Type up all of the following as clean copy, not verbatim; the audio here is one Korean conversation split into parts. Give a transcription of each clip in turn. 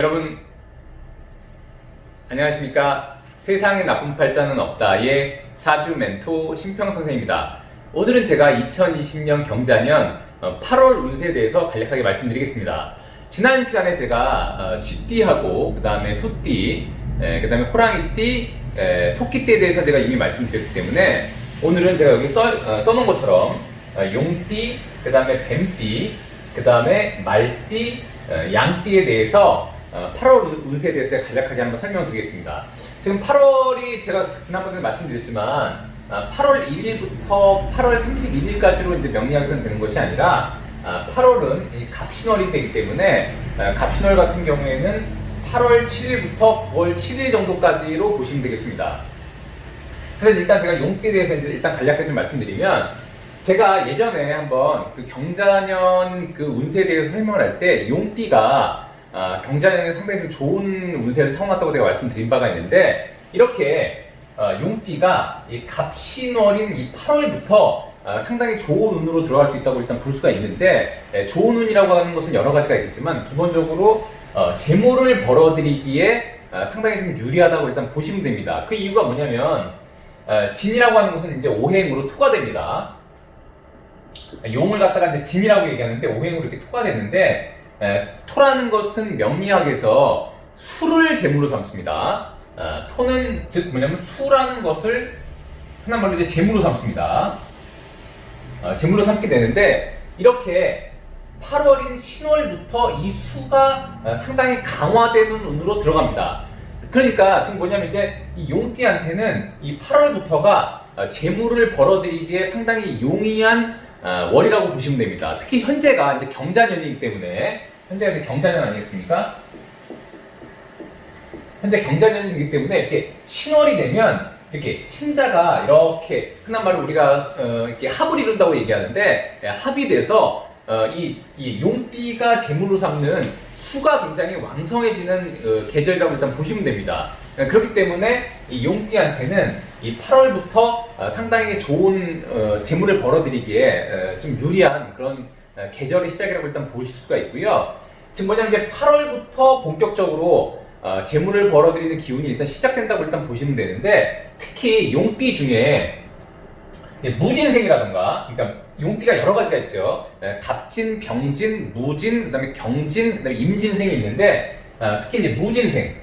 여러분 안녕하십니까? 세상에 나쁜 팔자는 없다의 사주 멘토 신평 선생입니다. 오늘은 제가 2020년 경자년 8월 운세에 대해서 간략하게 말씀드리겠습니다. 지난 시간에 제가 쥐띠하고 그 다음에 소띠, 그 다음에 호랑이띠, 토끼띠에 대해서 제가 이미 말씀드렸기 때문에 오늘은 제가 여기 써놓은 것처럼 용띠, 그 다음에 뱀띠, 그 다음에 말띠, 양띠에 대해서 8월 운세에 대해서 간략하게 한번 설명을 드리겠습니다. 지금 8월이 제가 지난번에 말씀드렸지만 8월 1일부터 8월 31일까지로 이제 명리학에서는 되는 것이 아니라 8월은 갑신월이 되기 때문에 갑신월 같은 경우에는 8월 7일부터 9월 7일 정도까지로 보시면 되겠습니다. 그래서 일단 제가 용띠에 대해서 일단 간략하게 좀 말씀드리면, 제가 예전에 한번 그 경자년 그 운세에 대해서 설명을 할 때 용띠가 경자년에 상당히 좀 좋은 운세를 타고났다고 제가 말씀드린 바가 있는데, 이렇게 용띠가 이 갑신월인 이 8월부터 상당히 좋은 운으로 들어갈 수 있다고 일단 볼 수가 있는데, 좋은 운이라고 하는 것은 여러 가지가 있겠지만 기본적으로 재물을 벌어들이기에 상당히 좀 유리하다고 일단 보시면 됩니다. 그 이유가 뭐냐면 진이라고 하는 것은 이제 오행으로 토가 됩니다. 용을 갖다가 이제 진이라고 얘기하는데 오행으로 이렇게 토가 됐는데, 토라는 것은 명리학에서 수를 제물로 삼습니다. 토는 즉 뭐냐면 수라는 것을 흔한 말로 이제 제물로 삼습니다. 제물로 삼게 되는데, 이렇게 8월인 신월부터 이 수가 상당히 강화되는 운으로 들어갑니다. 그러니까 지금 뭐냐면 이제 이 용띠한테는 이 8월부터가 재물을 벌어들이기에 상당히 용이한 월이라고 보시면 됩니다. 특히 현재가 이제 경자년이기 때문에, 현재가 이제 경자년 아니겠습니까? 현재 경자년이기 때문에 이렇게 신월이 되면 이렇게 신자가 이렇게 흔한 말로 우리가 이렇게 합을 이룬다고 얘기하는데, 합이 돼서 이 용띠가 재물로 삼는 수가 굉장히 왕성해지는 계절이라고 일단 보시면 됩니다. 그렇기 때문에 이 용띠한테는 이 8월부터 상당히 좋은 재물을 벌어들이기에 좀 유리한 그런 계절의 시작이라고 일단 보실 수가 있고요. 지금 뭐냐면 이제 8월부터 본격적으로 재물을 벌어들이는 기운이 일단 시작된다고 일단 보시면 되는데, 특히 용띠 중에 무진생이라던가, 그러니까 용띠가 여러 가지가 있죠. 갑진, 병진, 무진, 그 다음에 경진, 그 다음에 임진생이 있는데, 특히 이제 무진생.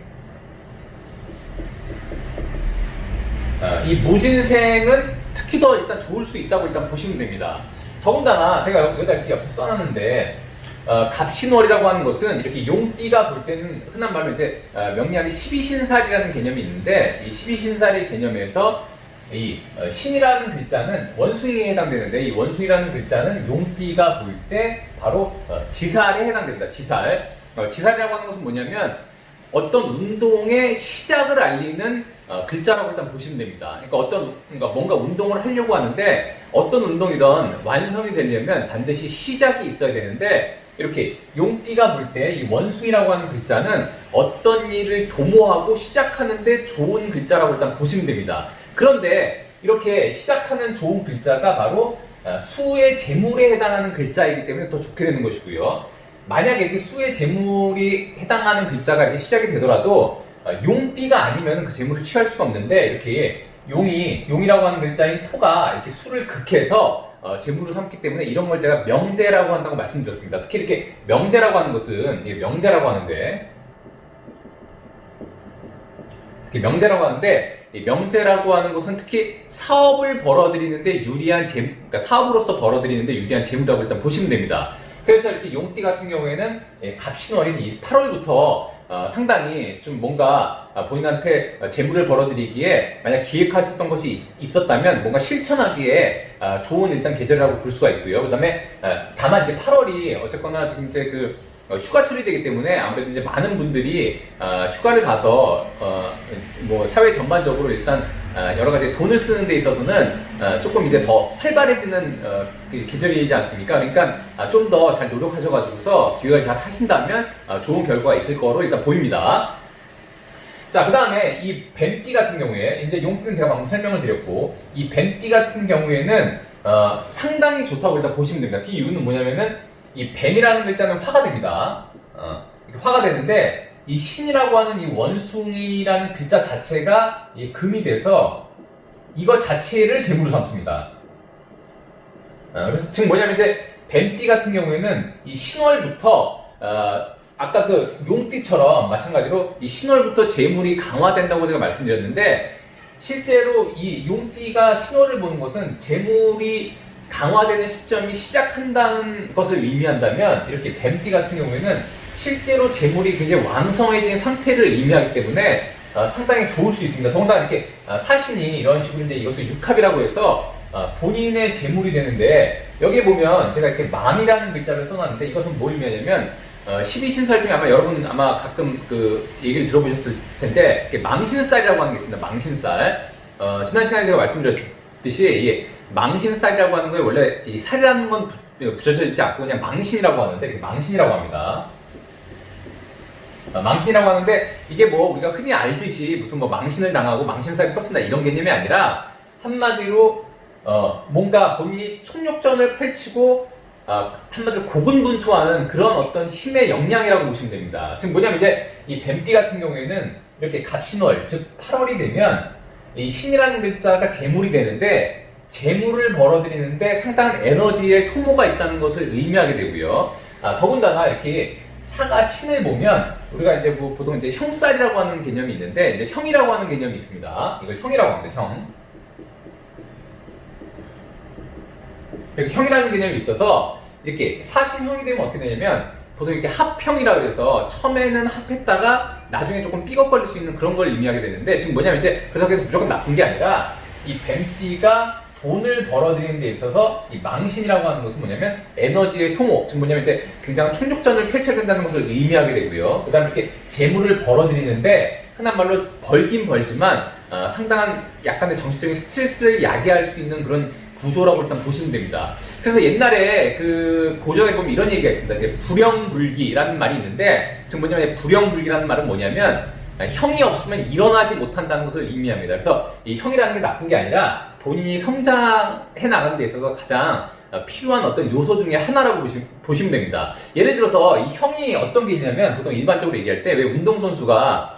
이 무진생은 특히 더 일단 좋을 수 있다고 일단 보시면 됩니다. 더군다나 제가 여기다 이렇게 옆에 써놨는데, 갑신월이라고 하는 것은 이렇게 용띠가 볼 때는 흔한 말로 이제 명리학에 12신살이라는 개념이 있는데, 이 12신살의 개념에서 이 신이라는 글자는 원숭이에 해당되는데, 이 원숭이라는 글자는 용띠가 볼 때 바로 지살에 해당됩니다. 지살. 지살이라고 하는 것은 뭐냐면 어떤 운동의 시작을 알리는 글자라고 일단 보시면 됩니다. 그러니까 뭔가 운동을 하려고 하는데, 어떤 운동이든 완성이 되려면 반드시 시작이 있어야 되는데, 이렇게 용띠가 볼 때 이 원숭이라고 하는 글자는 어떤 일을 도모하고 시작하는데 좋은 글자라고 일단 보시면 됩니다. 그런데 이렇게 시작하는 좋은 글자가 바로 수의 재물에 해당하는 글자이기 때문에 더 좋게 되는 것이고요. 만약에 이렇게 수의 재물이 해당하는 글자가 이렇게 시작이 되더라도 용띠가 아니면 그 재물을 취할 수가 없는데, 이렇게 용이라고 하는 글자인 토가 이렇게 수를 극해서 재물로 삼기 때문에 이런 걸 제가 명제라고 한다고 말씀드렸습니다. 특히 이렇게 명제라고 하는 것은, 명제라고 하는데, 이 명제라고 하는 것은 특히 사업을 벌어들이는데 유리한 그러니까 사업으로서 벌어들이는데 유리한 재물이라고 일단 보시면 됩니다. 그래서 이렇게 용띠 같은 경우에는 갑신월인 이 8월부터 상당히 좀 뭔가 본인한테 재물을 벌어들이기에 만약 기획하셨던 것이 있었다면 뭔가 실천하기에 좋은 일단 계절이라고 볼 수가 있고요. 그 다음에 다만 이제 8월이 어쨌거나 지금 이제 그 휴가철이 되기 때문에 아무래도 이제 많은 분들이 휴가를 가서 뭐 사회 전반적으로 일단 여러 가지 돈을 쓰는 데 있어서는 조금 이제 더 활발해지는 계절이지 않습니까? 그러니까 좀 더 잘 노력하셔가지고서 기획을 잘 하신다면 좋은 결과가 있을 거로 일단 보입니다. 자, 그 다음에 이 뱀띠 같은 경우에, 이제 용띠는 제가 방금 설명을 드렸고, 이 뱀띠 같은 경우에는 상당히 좋다고 일단 보시면 됩니다. 그 이유는 뭐냐면은 이 뱀이라는 글자는 화가 됩니다. 화가 되는데, 이 신이라고 하는 이 원숭이라는 글자 자체가 이 금이 돼서 이거 자체를 재물로 삼습니다. 그래서 지금 뭐냐면 이제 뱀띠 같은 경우에는 이 신월부터 아까 그 용띠처럼 마찬가지로 이 신월부터 재물이 강화된다고 제가 말씀드렸는데, 실제로 이 용띠가 신월을 보는 것은 재물이 강화되는 시점이 시작한다는 것을 의미한다면, 이렇게 뱀띠 같은 경우에는 실제로 재물이 굉장히 왕성해진 상태를 의미하기 때문에 상당히 좋을 수 있습니다. 더군다나 이렇게 사신이 이런 식으로인데, 이것도 육합이라고 해서 본인의 재물이 되는데, 여기 보면 제가 이렇게 망이라는 글자를 써놨는데, 이것은 뭘 의미하냐면 12신살 중에 아마 여러분 아마 가끔 그 얘기를 들어보셨을 텐데, 이렇게 망신살이라고 하는 게 있습니다. 망신살. 지난 시간에 제가 말씀드렸듯이 이 망신살이라고 하는 거에 원래 이 살이라는 건 붙여져 있지 않고 그냥 망신이라고 하는데, 망신이라고 합니다. 망신이라고 하는데, 이게 뭐 우리가 흔히 알듯이 무슨 뭐 망신을 당하고 망신살이 뻗친다 이런 개념이 아니라, 한마디로 뭔가 본인이 총력전을 펼치고 한마디로 고군분투하는 그런 어떤 힘의 역량이라고 보시면 됩니다. 지금 뭐냐면 이제 이 뱀띠 같은 경우에는 이렇게 갑신월, 즉 8월이 되면 이 신이라는 글자가 재물이 되는데, 재물을 벌어들이는데 상당한 에너지의 소모가 있다는 것을 의미하게 되고요. 더군다나 이렇게 사가 신을 보면 우리가 이제 뭐 보통 이제 형살이라고 하는 개념이 있는데, 이제 형이라고 하는 개념이 있습니다. 이걸 형이라고 합니다. 형. 이렇게 형이라는 개념이 있어서, 이렇게 사신형이 되면 어떻게 되냐면 보통 이렇게 합형이라고 해서 처음에는 합했다가 나중에 조금 삐걱거릴 수 있는 그런 걸 의미하게 되는데, 지금 뭐냐면 이제 그래서 무조건 나쁜 게 아니라, 이 뱀띠가 돈을 벌어들이는 데 있어서 이 망신이라고 하는 것은 뭐냐면 에너지의 소모, 지금 뭐냐면 이제 굉장한 총력전을 펼쳐야 된다는 것을 의미하게 되고요. 그 다음에 이렇게 재물을 벌어들이는데, 흔한 말로 벌긴 벌지만 상당한 약간의 정신적인 스트레스를 야기할 수 있는 그런 구조라고 일단 보시면 됩니다. 그래서 옛날에 그 고전에 보면 이런 얘기가 있습니다. 불영불기라는 말이 있는데, 지금 뭐냐면 불영불기라는 말은 뭐냐면 형이 없으면 일어나지 못한다는 것을 의미합니다. 그래서 이 형이라는 게 나쁜 게 아니라 본인이 성장해 나가는 데 있어서 가장 필요한 어떤 요소 중에 하나라고 보시면 됩니다. 예를 들어서 이 형이 어떤 게 있냐면, 보통 일반적으로 얘기할 때 왜 운동선수가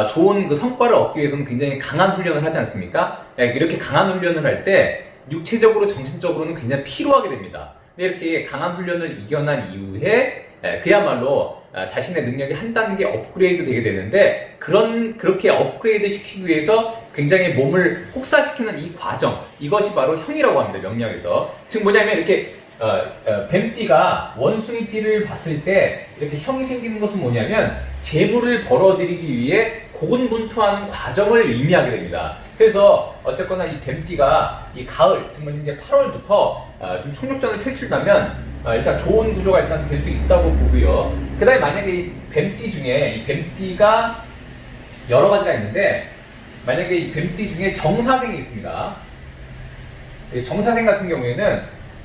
좋은 그 성과를 얻기 위해서는 굉장히 강한 훈련을 하지 않습니까? 이렇게 강한 훈련을 할 때 육체적으로 정신적으로는 굉장히 피로하게 됩니다. 근데 이렇게 강한 훈련을 이겨난 이후에 그야말로 자신의 능력이 한 단계 업그레이드 되게 되는데, 그렇게 업그레이드 시키기 위해서 굉장히 몸을 혹사시키는 이 과정, 이것이 바로 형이라고 합니다. 명리학에서. 즉 뭐냐면 이렇게 뱀띠가 원숭이띠를 봤을 때 이렇게 형이 생기는 것은 뭐냐면 재물을 벌어들이기 위해 고군분투하는 과정을 의미하게 됩니다. 그래서 어쨌거나 이 뱀띠가 이 가을, 지금 이제 8월부터 좀 총력전을 펼친다면 일단 좋은 구조가 일단 될 수 있다고 보고요. 그 다음에 만약에 이 뱀띠 중에 이 뱀띠가 여러 가지가 있는데, 만약에 이 뱀띠 중에 정사생이 있습니다. 정사생 같은 경우에는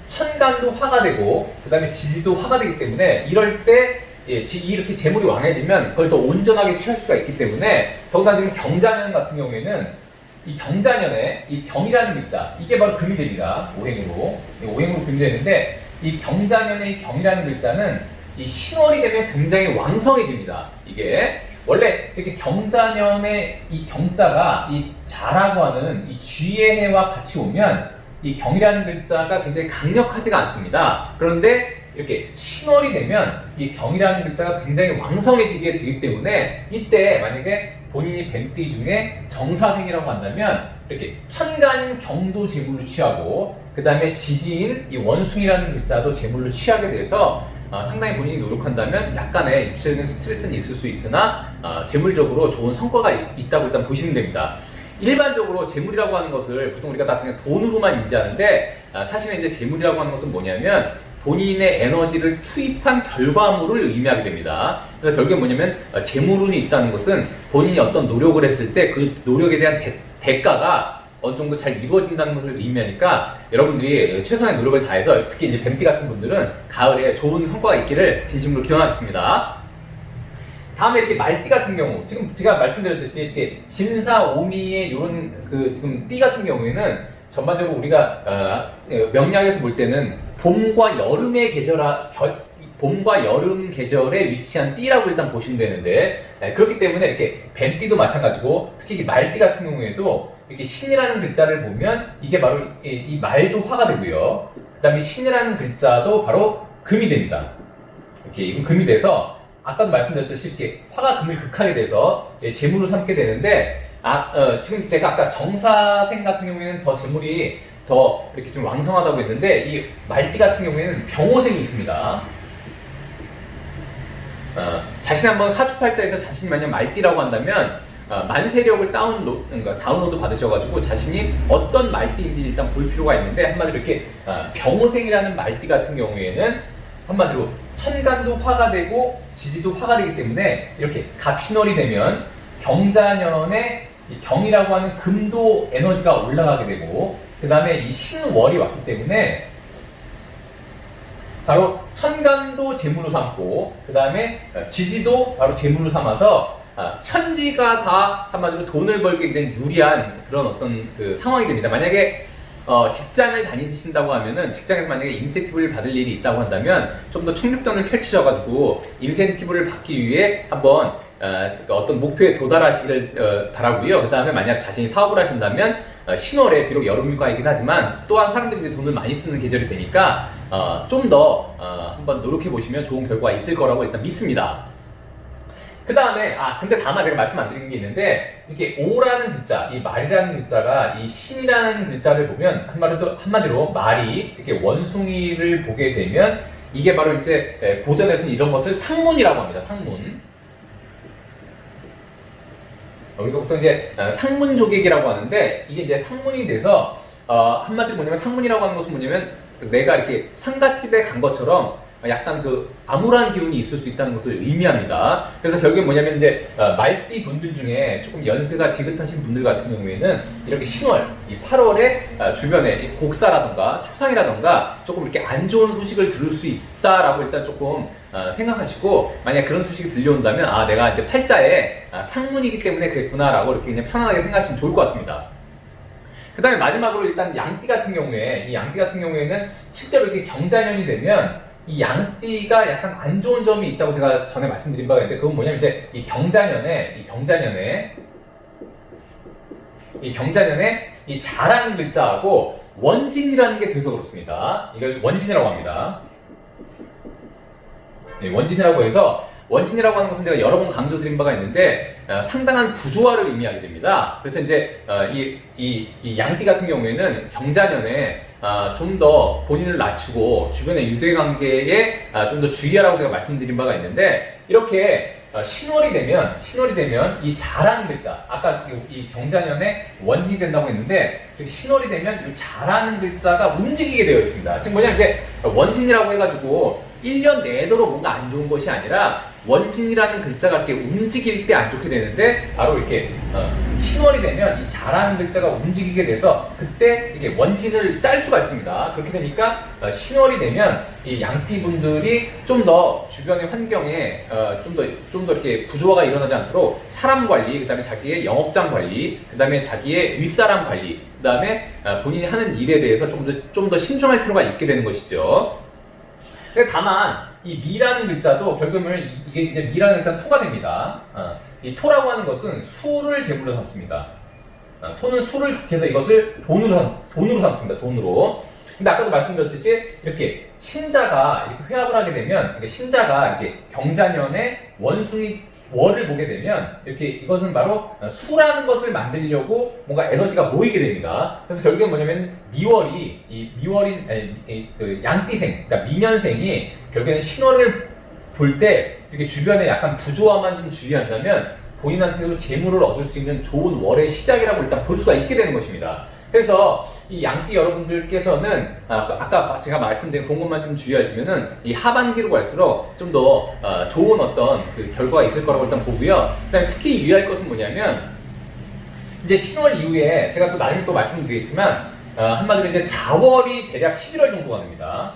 천간도 화가 되고 그 다음에 지지도 화가 되기 때문에, 이럴 때 이렇게 재물이 왕해지면 그걸 더 온전하게 취할 수가 있기 때문에, 더군다나 지금 경자년 같은 경우에는 이 경자년에 이 경이라는 글자, 이게 바로 금이 됩니다. 오행으로 금이 되는데, 이 경자년의 이 경이라는 글자는 이 신월이 되면 굉장히 왕성해집니다. 이게 원래 이렇게 경자년의 이 경자가 이 자라고 하는 이 쥐의 해와 같이 오면 이 경이라는 글자가 굉장히 강력하지가 않습니다. 그런데 이렇게 신월이 되면 이 경이라는 글자가 굉장히 왕성해지게 되기 때문에, 이때 만약에 본인이 뱀띠 중에 정사생이라고 한다면 이렇게 천간인 경도 재물로 취하고, 그 다음에 지지인 이 원숭이라는 글자도 재물로 취하게 돼서 상당히 본인이 노력한다면 약간의 육체적인 스트레스는 있을 수 있으나 재물적으로 좋은 성과가 있다고 일단 보시면 됩니다. 일반적으로 재물이라고 하는 것을 보통 우리가 다 그냥 돈으로만 인지하는데, 사실은 이제 재물이라고 하는 것은 뭐냐면 본인의 에너지를 투입한 결과물을 의미하게 됩니다. 그래서 결국에 뭐냐면 재물운이 있다는 것은 본인이 어떤 노력을 했을 때 그 노력에 대한 대가가 어느 정도 잘 이루어진다는 것을 의미하니까, 여러분들이 최선의 노력을 다해서 특히 이제 뱀띠 같은 분들은 가을에 좋은 성과가 있기를 진심으로 기원하겠습니다. 다음에 이렇게 말띠 같은 경우, 지금 제가 말씀드렸듯이 이렇게 진사, 오미의 이런 그 지금 띠 같은 경우에는 전반적으로 우리가 명리학에서 볼 때는 봄과 여름의 봄과 여름 계절에 위치한 띠라고 일단 보시면 되는데, 그렇기 때문에 이렇게 뱀띠도 마찬가지고, 특히 이 말띠 같은 경우에도 이렇게 신이라는 글자를 보면 이게 바로 이 말도 화가 되고요. 그 다음에 신이라는 글자도 바로 금이 됩니다. 이렇게 이건 금이 돼서 아까도 말씀드렸듯이 이렇게 화가 금을 극하게 돼서 재물을 삼게 되는데, 지금 제가 아까 정사생 같은 경우에는 더 재물이 더 이렇게 좀 왕성하다고 했는데, 이 말띠 같은 경우에는 병호생이 있습니다. 자신 한번 사주팔자에서 자신이 만약 말띠라고 한다면 만세력을 다운로드 받으셔가지고 자신이 어떤 말띠인지 일단 볼 필요가 있는데, 한마디로 이렇게 병호생이라는 말띠 같은 경우에는 한마디로 천간도 화가 되고 지지도 화가 되기 때문에 이렇게 갑신월이 되면 경자년에 이 경이라고 하는 금도 에너지가 올라가게 되고, 그 다음에 이 신월이 왔기 때문에 바로 천간도 재물로 삼고, 그 다음에 지지도 바로 재물로 삼아서 천지가 다 한마디로 돈을 벌게 된 유리한 그런 어떤 그 상황이 됩니다. 만약에 직장을 다니신다고 하면은, 직장에서 만약에 인센티브를 받을 일이 있다고 한다면 좀 더 총력전을 펼치셔가지고 인센티브를 받기 위해 한번 어떤 목표에 도달하시길 바라고요. 그 다음에 만약 자신이 사업을 하신다면 신월에 비록 여름휴가이긴 하지만 또한 사람들이 돈을 많이 쓰는 계절이 되니까 좀 더 한번 노력해 보시면 좋은 결과가 있을 거라고 일단 믿습니다. 그 다음에 근데 다만 제가 말씀 안 드린 게 있는데, 이렇게 오라는 글자, 이 말이라는 글자가 이 신이라는 글자를 보면 한마디로 말이 이렇게 원숭이를 보게 되면 이게 바로 이제 고전에서는 이런 것을 상문이라고 합니다. 상문. 우리가 보통 이제 상문조객이라고 하는데, 이게 이제 상문이 돼서 한마디로 뭐냐면, 상문이라고 하는 것은 뭐냐면 내가 이렇게 상가집에 간 것처럼 약간 그 암울한 기운이 있을 수 있다는 것을 의미합니다. 그래서 결국에 뭐냐면 이제 말띠 분들 중에 조금 연세가 지긋하신 분들 같은 경우에는 이렇게 신월, 이 8월에 주변에 곡사라던가 추상이라던가 조금 이렇게 안 좋은 소식을 들을 수 있다라고 일단 조금 생각하시고, 만약 그런 소식이 들려온다면 내가 이제 팔자에 상문이기 때문에 그랬구나라고 이렇게 그냥 편안하게 생각하시면 좋을 것 같습니다. 그 다음에 마지막으로 일단 양띠 같은 경우에, 이 양띠 같은 경우에는 실제로 이렇게 경자년이 되면 이 양띠가 약간 안 좋은 점이 있다고 제가 전에 말씀드린 바가 있는데, 그건 뭐냐면 이제 이 경자년에 이 자라는 글자하고 원진이라는 게 돼서 그렇습니다. 이걸 원진이라고 합니다. 원진이라고 해서, 원진이라고 하는 것은 제가 여러 번 강조드린 바가 있는데 상당한 부조화를 의미하게 됩니다. 그래서 이제 이 양띠 같은 경우에는 경자년에 좀 더 본인을 낮추고 주변의 유대관계에 좀 더 주의하라고 제가 말씀드린 바가 있는데, 이렇게 신월이 되면 이 자라는 글자, 아까 이 경자년에 원진이 된다고 했는데, 이렇게 신월이 되면 이 자라는 글자가 움직이게 되어 있습니다. 지금 뭐냐면 이제 원진이라고 해가지고 1년 내도록 뭔가 안 좋은 것이 아니라, 원진이라는 글자가 이렇게 움직일 때 안 좋게 되는데, 바로 이렇게 신월이 되면 이 자라는 글자가 움직이게 돼서 그때 이게 원진을 짤 수가 있습니다. 그렇게 되니까 신월이 되면 이 양띠 분들이 좀 더 주변의 환경에 좀 더 이렇게 부조화가 일어나지 않도록 사람 관리, 그 다음에 자기의 영업장 관리, 그 다음에 자기의 윗사람 관리, 그 다음에 본인이 하는 일에 대해서 좀 더 신중할 필요가 있게 되는 것이죠. 다만 이 미라는 글자도 결국은 이게 이제 미라는 글자는 토가 됩니다. 이 토라고 하는 것은 수를 제물로 삼습니다. 토는 수를 해서 이것을 돈으로 삼습니다. 돈으로. 근데 아까도 말씀드렸듯이 이렇게 신자가 이렇게 회합을 하게 되면, 신자가 이렇게 경자년에 원숭이 월을 보게 되면 이렇게 이것은 바로 수라는 것을 만들려고 뭔가 에너지가 모이게 됩니다. 그래서 결국엔 뭐냐면 그 양띠생, 그러니까 미년생이 결국에는 신월을 볼 때 이렇게 주변에 약간 부조화만 좀 주의한다면 본인한테도 재물을 얻을 수 있는 좋은 월의 시작이라고 일단 볼 수가 있게 되는 것입니다. 그래서 이 양띠 여러분들께서는 아까 제가 말씀드린 그런 것만 좀 주의하시면은 이 하반기로 갈수록 좀 더 좋은 어떤 그 결과가 있을 거라고 일단 보고요. 그다음에 특히 유의할 것은 뭐냐면, 이제 신월 이후에 제가 또 나중에 또 말씀드리겠지만 한마디로 이제 자월이 대략 11월 정도가 됩니다.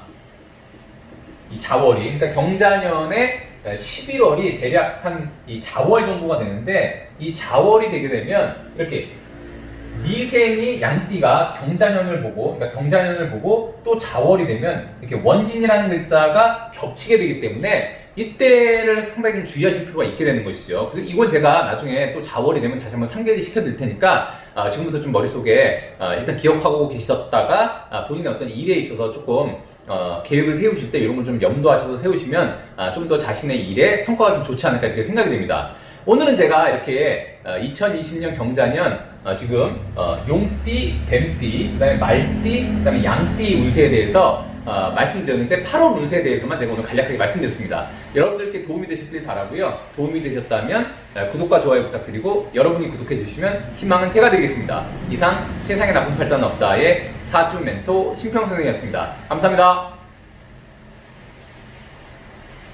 이 자월이, 그러니까 경자년에 11월이 대략 한 이 자월 정도가 되는데, 이 자월이 되게 되면 이렇게 미생이 양띠가 경자년을 보고, 그러니까 경자년을 보고 또 자월이 되면 이렇게 원진이라는 글자가 겹치게 되기 때문에 이때를 상당히 좀 주의하실 필요가 있게 되는 것이죠. 그래서 이건 제가 나중에 또 자월이 되면 다시 한번 상기를 시켜드릴 테니까 지금부터 좀 머릿속에 일단 기억하고 계셨다가 본인의 어떤 일에 있어서 조금 계획을 세우실 때 이런 걸 좀 염두하셔서 세우시면 좀 더 자신의 일에 성과가 좀 좋지 않을까 이렇게 생각이 됩니다. 오늘은 제가 이렇게 2020년 경자년 지금 용띠, 뱀띠, 그다음에 말띠, 그다음에 양띠 운세에 대해서 말씀드렸는데 8월 운세에 대해서만 제가 오늘 간략하게 말씀드렸습니다. 여러분들께 도움이 되셨길 바라고요. 도움이 되셨다면 구독과 좋아요 부탁드리고 여러분이 구독해 주시면 희망은 제가 되겠습니다. 이상 세상에 나쁜 팔자는 없다의 사주 멘토 심평 선생이었습니다. 감사합니다.